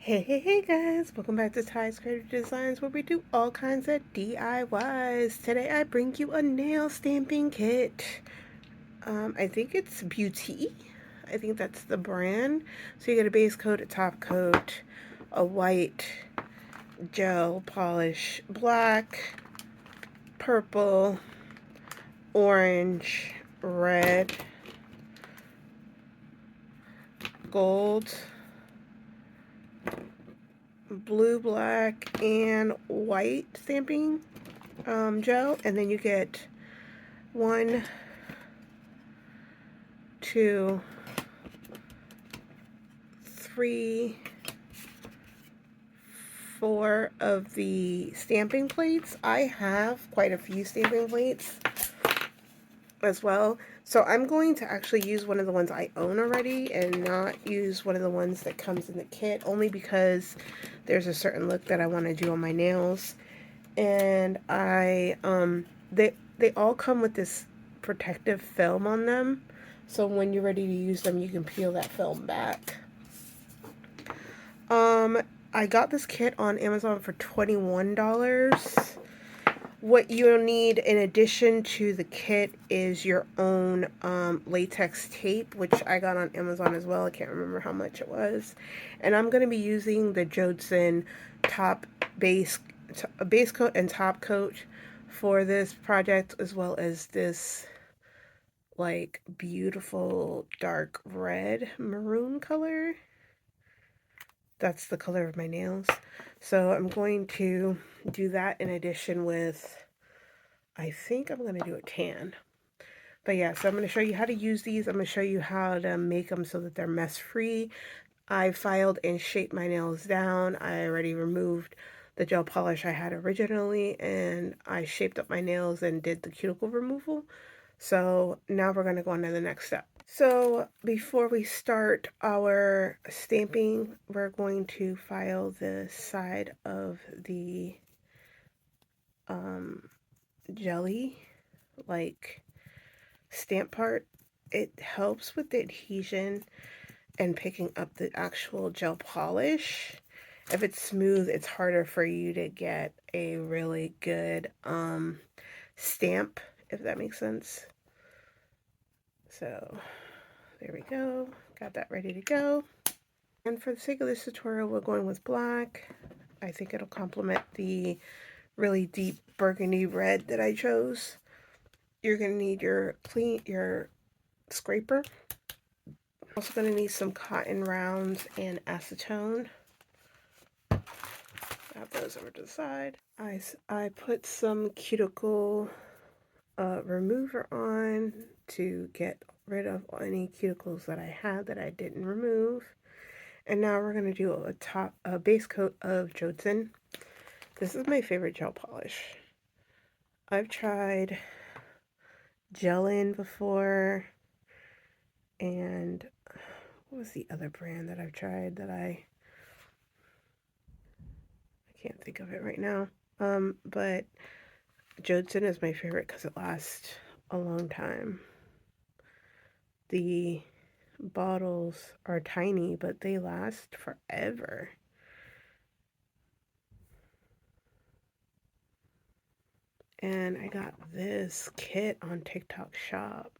Hey guys, welcome back to Tys.creative Designs where we do all kinds of DIYs. Today I bring you a nail stamping kit. I think it's Beauty. I think that's the brand. So you get a base coat, a top coat, a white gel polish, black, purple, orange, red, gold, blue, black, and white stamping gel. And then you get 1, 2, 3, 4 of the stamping plates. I have quite a few stamping plates as well. So I'm going to actually use one of the ones I own already and not use one of the ones that comes in the kit, only because there's a certain look that I want to do on my nails. And they all come with this protective film on them. So when you're ready to use them, you can peel that film back. Um, I got this kit on Amazon for $21. What you'll need in addition to the kit is your own latex tape, which I got on Amazon as well. I can't remember how much it was. And I'm going to be using the Jodson base coat and top coat for this project, as well as this like beautiful dark red maroon color. That's the color of my nails. So I'm going to do that in addition with, I think I'm going to do a tan. But yeah, so I'm going to show you how to use these. I'm going to show you how to make them so that they're mess free. I filed and shaped my nails down. I already removed the gel polish I had originally, and I shaped up my nails and did the cuticle removal. So now we're going to go on to the next step. So before we start our stamping, we're going to file the side of the jelly, like stamp part. It helps with the adhesion and picking up the actual gel polish. If it's smooth, it's harder for you to get a really good stamp, if that makes sense. So there we go. Got that ready to go. And for the sake of this tutorial, we're going with black. I think it'll complement the really deep burgundy red that I chose. You're going to need your scraper. Also going to need some cotton rounds and acetone. Have those over to the side. I put some cuticle remover on to get rid of any cuticles that I had that I didn't remove. And now we're going to do a base coat of Jodson. This is my favorite gel polish. I've tried Gelin before, and what was the other brand that I've tried that I can't think of it right now. But Jodson is my favorite because it lasts a long time. The bottles are tiny, but they last forever. And I got this kit on TikTok Shop.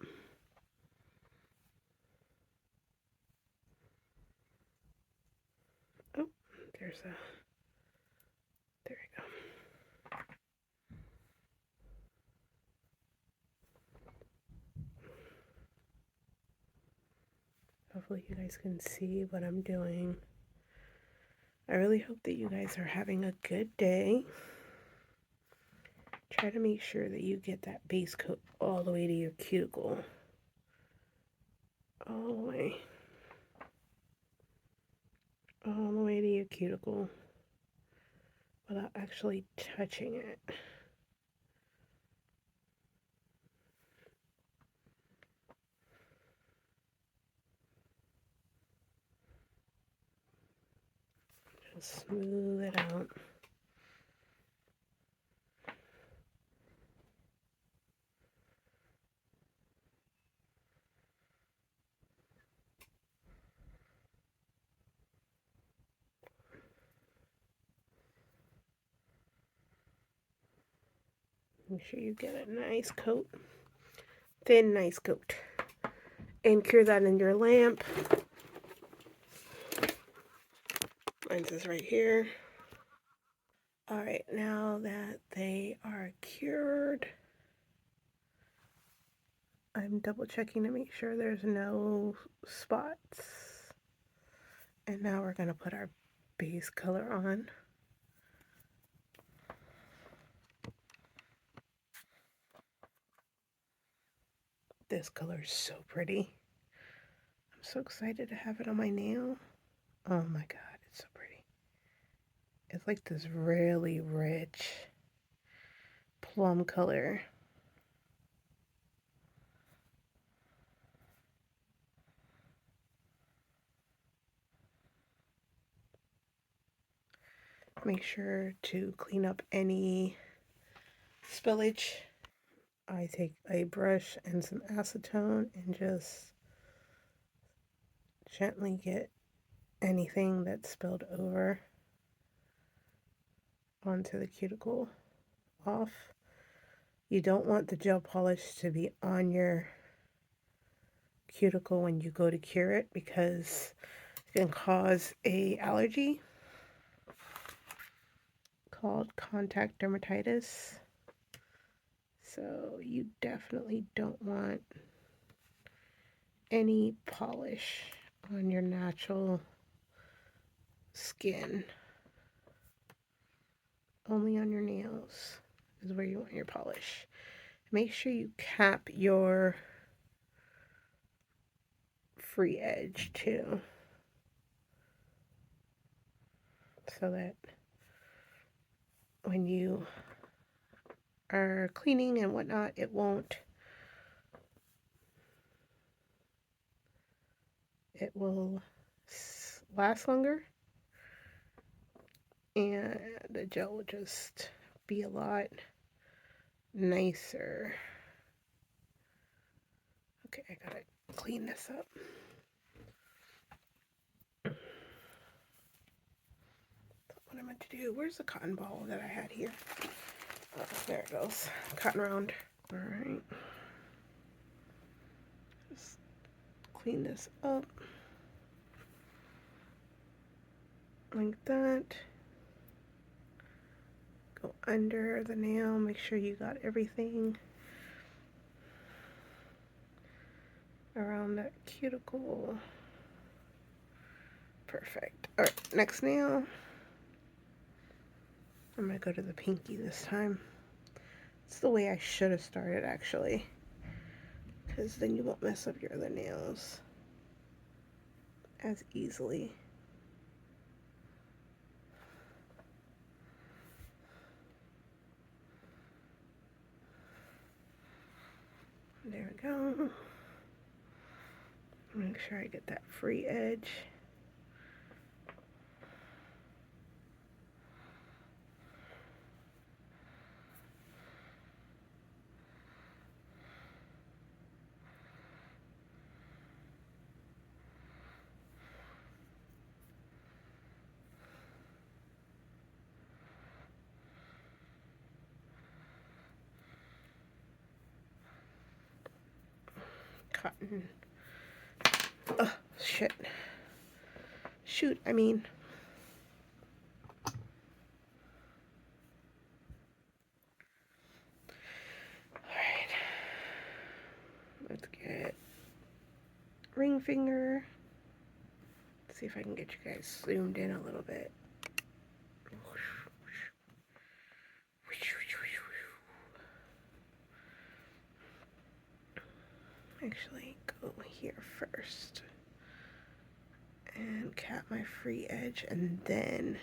Oh, there we go. Hopefully you guys can see what I'm doing. I really hope that you guys are having a good day. Try to make sure that you get that base coat all the way to your cuticle. All the way. All the way to your cuticle without actually touching it. Just smooth it out. Make sure you get a nice coat, thin, nice coat, and cure that in your lamp. Mine's is right here. Alright, now that they are cured, I'm double checking to make sure there's no spots. And now we're going to put our base color on. This color is so pretty. I'm so excited to have it on my nail. Oh my god, it's so pretty. It's like this really rich plum color. Make sure to clean up any spillage. I take a brush and some acetone and just gently get anything that's spilled over onto the cuticle off. You don't want the gel polish to be on your cuticle when you go to cure it because it can cause a allergy called contact dermatitis. So you definitely don't want any polish on your natural skin. Only on your nails is where you want your polish. Make sure you cap your free edge too, so that when you are cleaning and whatnot, it won't, it will last longer and the gel will just be a lot nicer. Okay, I gotta clean this up. What I meant to do, where's the cotton ball that I had here? Oh, there it goes, cotton round. All right, just clean this up like that. Go under the nail, make sure you got everything around that cuticle. Perfect. All right, next nail. I'm gonna go to the pinky this time. It's the way I should have started actually, because then you won't mess up your other nails as easily. There we go. Make sure I get that free edge. Cotton. Oh, shit. Shoot, I mean. Alright. Let's get ring finger. Let's see if I can get you guys zoomed in a little bit. Actually, go here first and cap my free edge, and then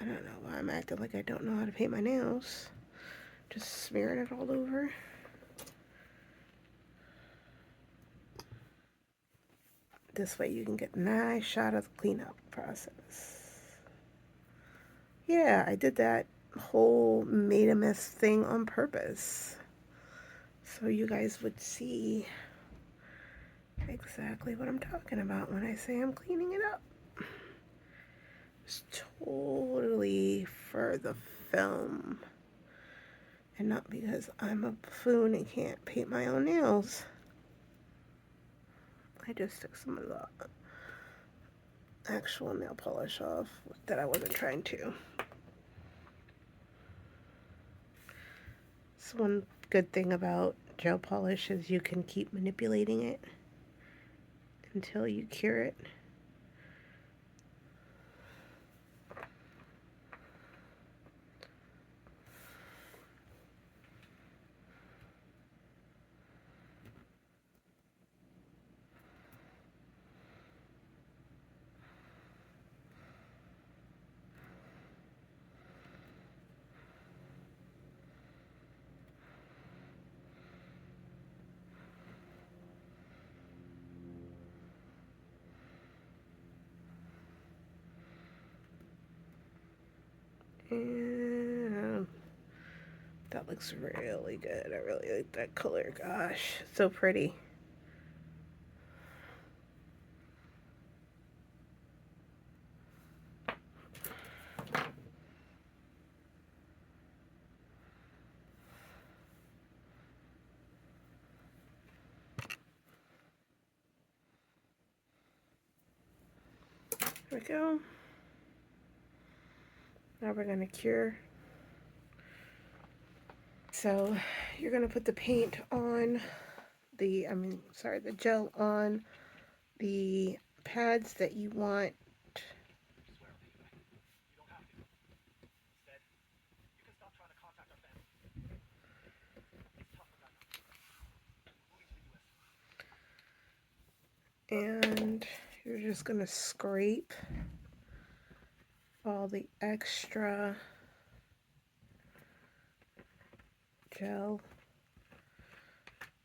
I don't know why I'm acting like I don't know how to paint my nails. Just smearing it all over. This way you can get a nice shot of the cleanup process. Yeah, I did that whole made a mess thing on purpose, so you guys would see exactly what I'm talking about when I say I'm cleaning it up. It's totally for the film. And not because I'm a buffoon and can't paint my own nails. I just took some of the actual nail polish off that I wasn't trying to. So one good thing about gel polish is you can keep manipulating it until you cure it. And that looks really good. I really like that color. Gosh, so pretty. There we go. Now we're gonna cure. So you're gonna put the paint on the, the gel on the pads that you want. And you're just gonna scrape all the extra gel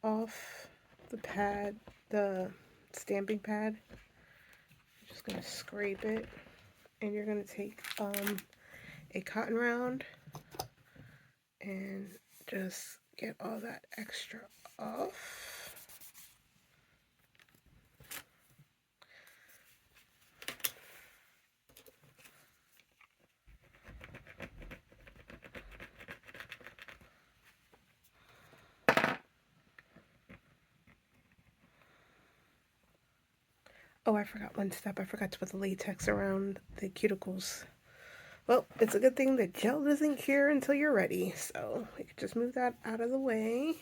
off the pad, the stamping pad. You're just gonna scrape it, and you're gonna take a cotton round and just get all that extra off. Oh, I forgot one step. I forgot to put the latex around the cuticles. Well, it's a good thing the gel doesn't cure until you're ready, so we can just move that out of the way.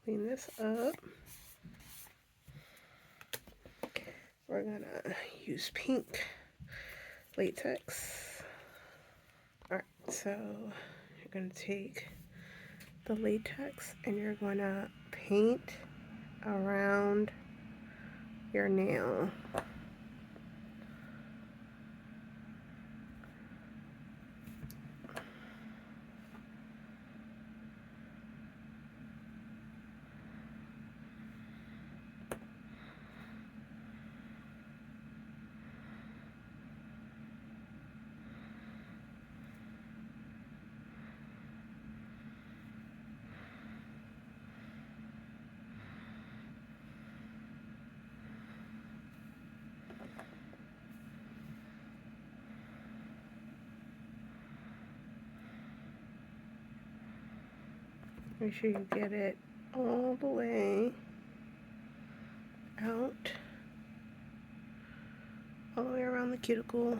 Clean this up. We're gonna use pink latex. Alright, so you're gonna take the latex and you're gonna paint around your nail. Make sure you get it all the way out, all the way around the cuticle.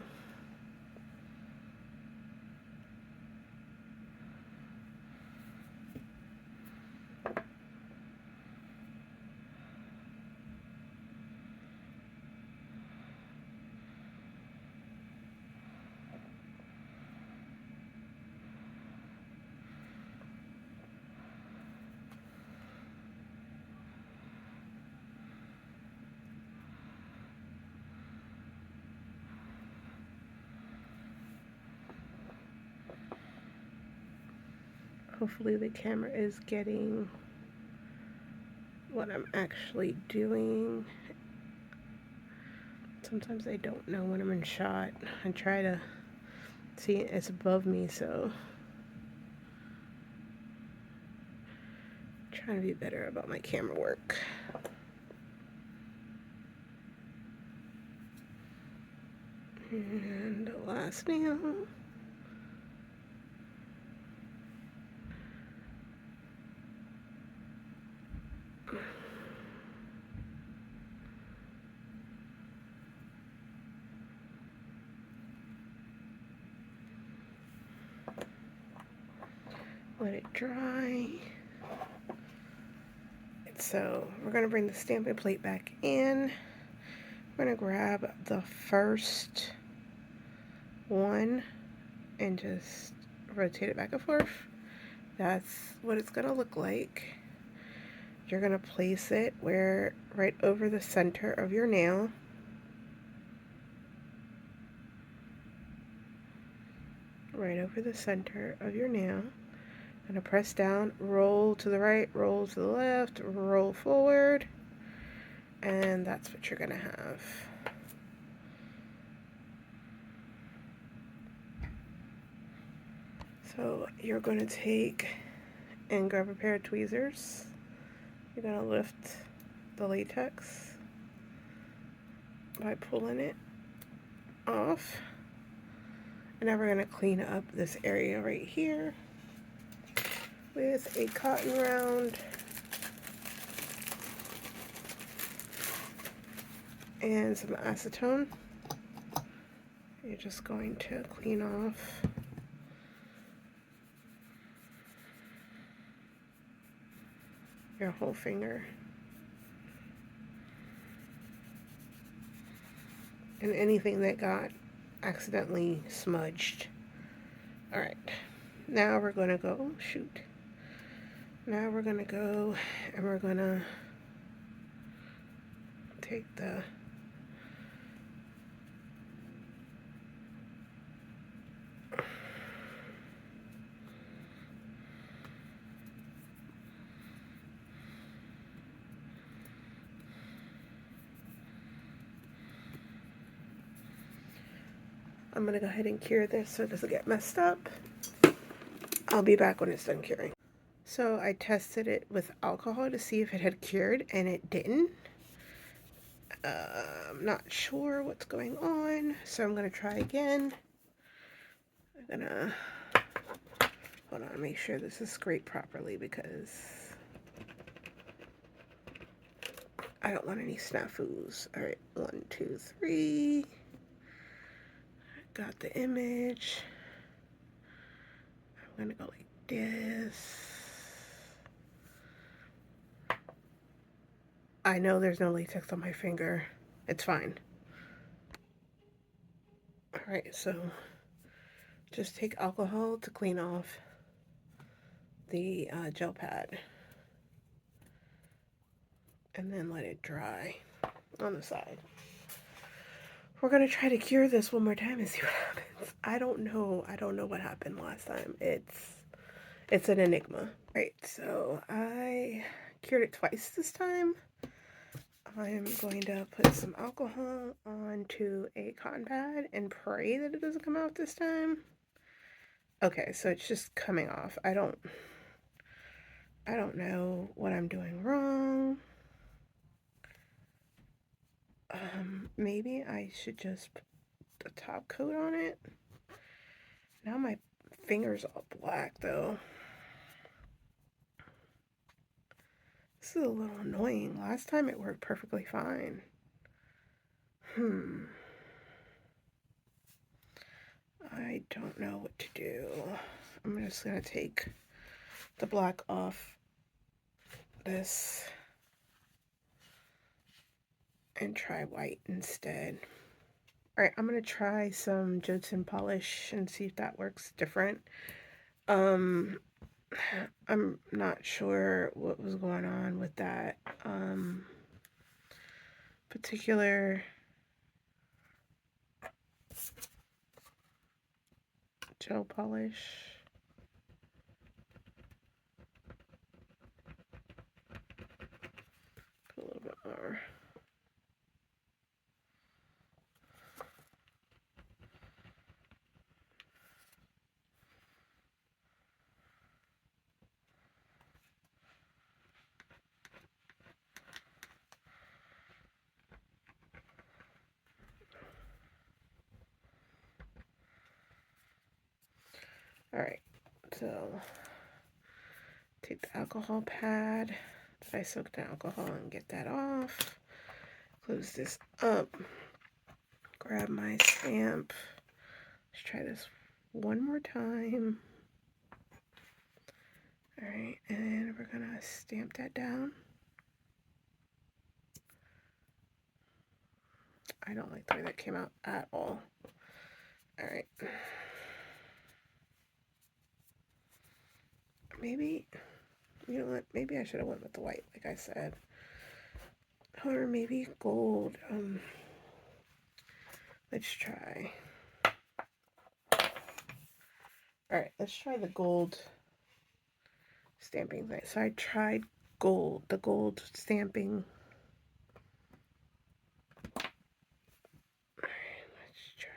Hopefully the camera is getting what I'm actually doing. Sometimes I don't know when I'm in shot. I try to see it's above me, so I'm trying to be better about my camera work. And And the last nail. Let it dry. So we're going to bring the stamping plate back in. We're going to grab the first one and just rotate it back and forth. That's what it's going to look like. You're going to place it right over the center of your nail. Right over the center of your nail. Gonna press down, roll to the right, roll to the left, roll forward, and that's what you're gonna have. So you're gonna take and grab a pair of tweezers. You're gonna lift the latex by pulling it off. And now we're gonna clean up this area right here with a cotton round and some acetone. You're just going to clean off your whole finger and anything that got accidentally smudged. Alright, now we're gonna go, now we're gonna go and we're gonna take the I'm gonna go ahead and cure this so it doesn't get messed up. I'll be back when it's done curing. So I tested it with alcohol to see if it had cured, and it didn't. I'm not sure what's going on, so I'm gonna try again. I'm gonna hold on, make sure this is scraped properly because I don't want any snafus. All right, 1, 2, 3. Got the image. I'm gonna go like this. I know there's no latex on my finger. It's fine. Alright, so just take alcohol to clean off the gel pad. And then let it dry on the side. We're gonna try to cure this one more time and see what happens. I don't know what happened last time. It's an enigma. Right, so I cured it twice this time. I'm going to put some alcohol onto a cotton pad and pray that it doesn't come out this time. Okay, so it's just coming off. I don't know what I'm doing wrong. Maybe I should just put the top coat on it. Now my finger's all black though. This is a little annoying. Last time it worked perfectly fine. I don't know what to do. I'm just gonna take the black off this and try white instead. Alright, I'm gonna try some Judson polish and see if that works different. I'm not sure what was going on with that particular gel polish. Put a little bit more. Alright, so take the alcohol pad that I soaked in alcohol and get that off. Close this up. Grab my stamp. Let's try this one more time. Alright, and we're gonna stamp that down. I don't like the way that came out at all. Alright. Maybe, you know what, maybe I should have went with the white, like I said. Or maybe gold. Let's try. Alright, let's try the gold stamping thing. So I tried gold, the gold stamping. Alright, let's try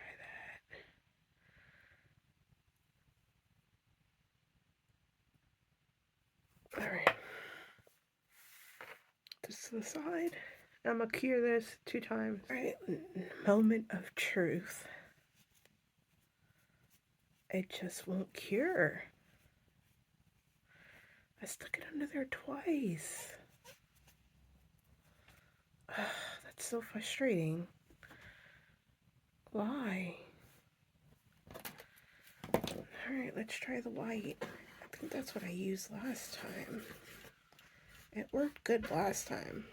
that. Alright. This to the side. I'm gonna cure this 2 times. Alright, moment of truth. It just won't cure. I stuck it under there twice. That's so frustrating. Why? Alright, let's try the white. I think that's what I used last time. It worked good last time.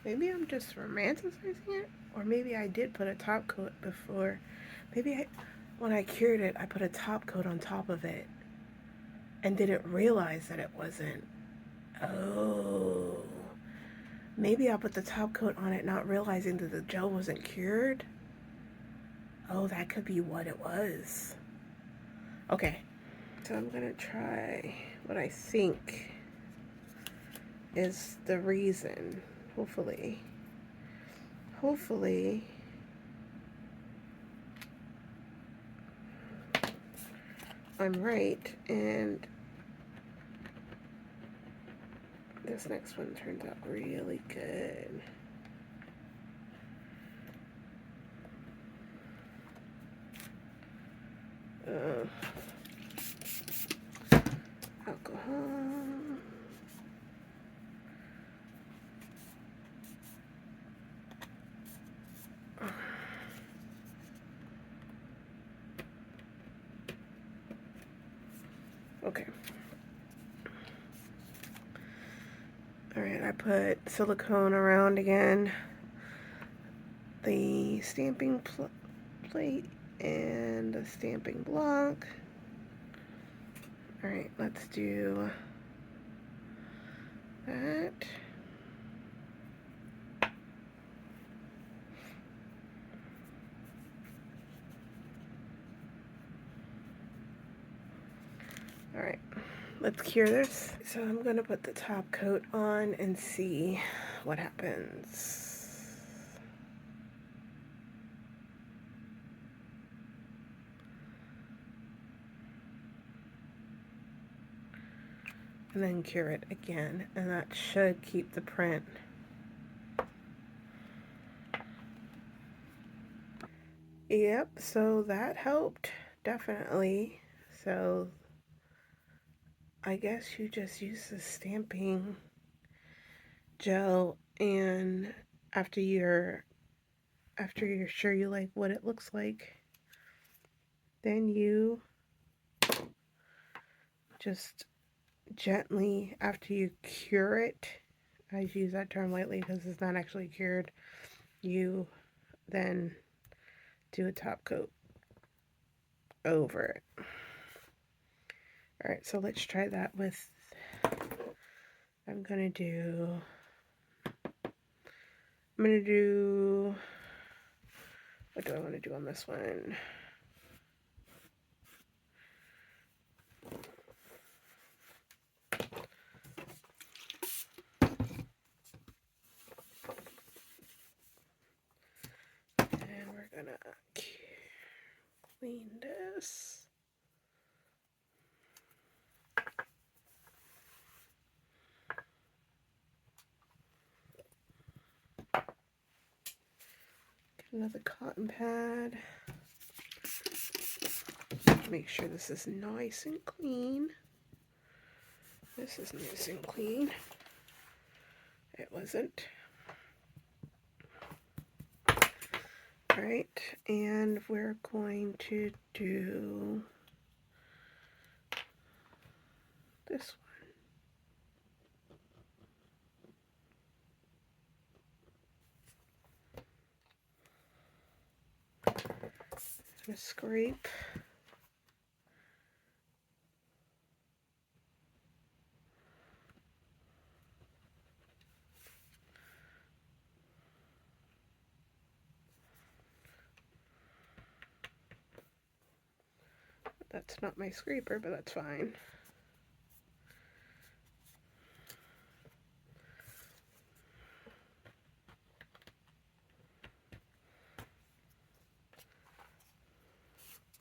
Maybe I'm just romanticizing it? Or maybe I did put a top coat before. Maybe when I cured it, I put a top coat on top of it and didn't realize that it wasn't. Oh. Maybe I put the top coat on it not realizing that the gel wasn't cured. Oh, that could be what it was. Okay. So I'm gonna try what I think is the reason. Hopefully I'm right and this next one turns out really good. Alcohol. Okay. Alright, I put silicone around again. The stamping plate and the stamping block. Alright, let's do that. Alright, let's cure this. So I'm gonna put the top coat on and see what happens. And then cure it again, and that should keep the print. Yep, so that helped, definitely. So I guess you just use the stamping gel, and after you're sure you like what it looks like, then you just gently, after you cure it, I use that term lightly because it's not actually cured, you then do a top coat over it. Alright, so let's try that with, I'm gonna do, what do I want to do on this one? And we're gonna clean this. Get another cotton pad. Make sure this is nice and clean. This is nice and clean. It wasn't. Alright, and we're going to do this one. I'm going to scrape. That's not my scraper, but that's fine.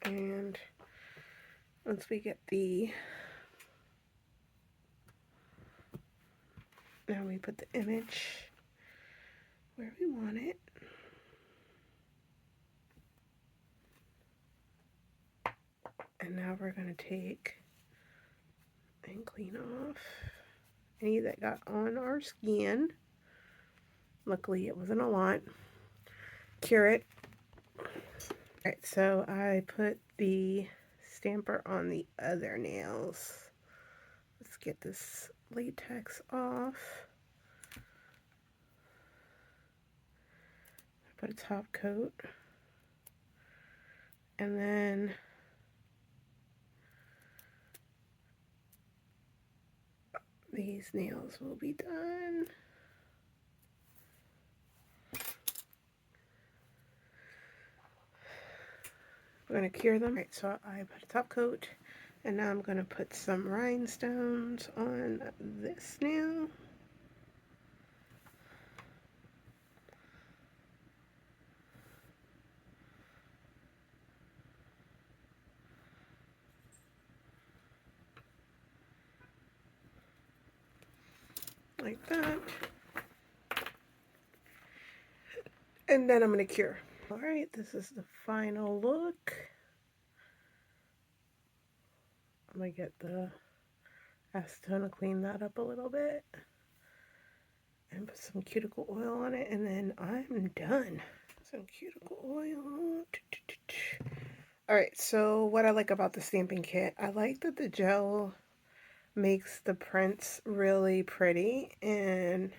And once we get now we put the image where we want it. And now we're going to take and clean off any that got on our skin. Luckily it wasn't a lot. Cure it. Alright, so I put the stamper on the other nails. Let's get this latex off. Put a top coat. And then these nails will be done. We're going to cure them. Right, so I put a top coat, and now I'm going to put some rhinestones on this nail. Like that. And then I'm going to cure. Alright, this is the final look. I'm going to get the acetone to clean that up a little bit. And put some cuticle oil on it, and then I'm done. Some cuticle oil. Alright, so what I like about the stamping kit, I like that the gel makes the prints really pretty, and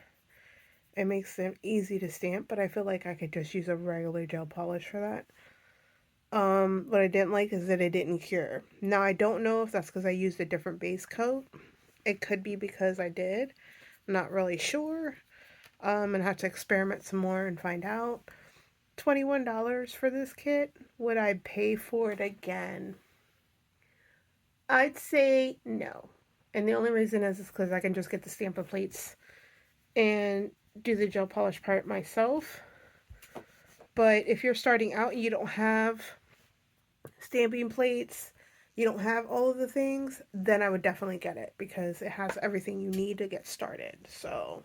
it makes them easy to stamp, but I feel like I could just use a regular gel polish for that. What I didn't like is that it didn't cure. Now, I don't know if that's because I used a different base coat. It could be because I did. I'm not really sure. I'm gonna have to experiment some more and find out. $21 for this kit. Would I pay for it again? I'd say no. And the only reason is because I can just get the stamper plates and do the gel polish part myself. But if you're starting out and you don't have stamping plates, you don't have all of the things, then I would definitely get it because it has everything you need to get started. So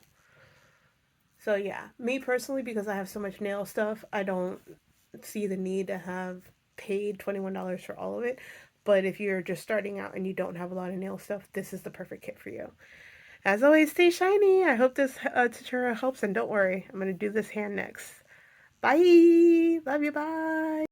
yeah, me personally, because I have so much nail stuff, I don't see the need to have paid $21 for all of it. But if you're just starting out and you don't have a lot of nail stuff, this is the perfect kit for you. As always, stay shiny. I hope this tutorial helps, and don't worry, I'm going to do this hand next. Bye! Love you, bye!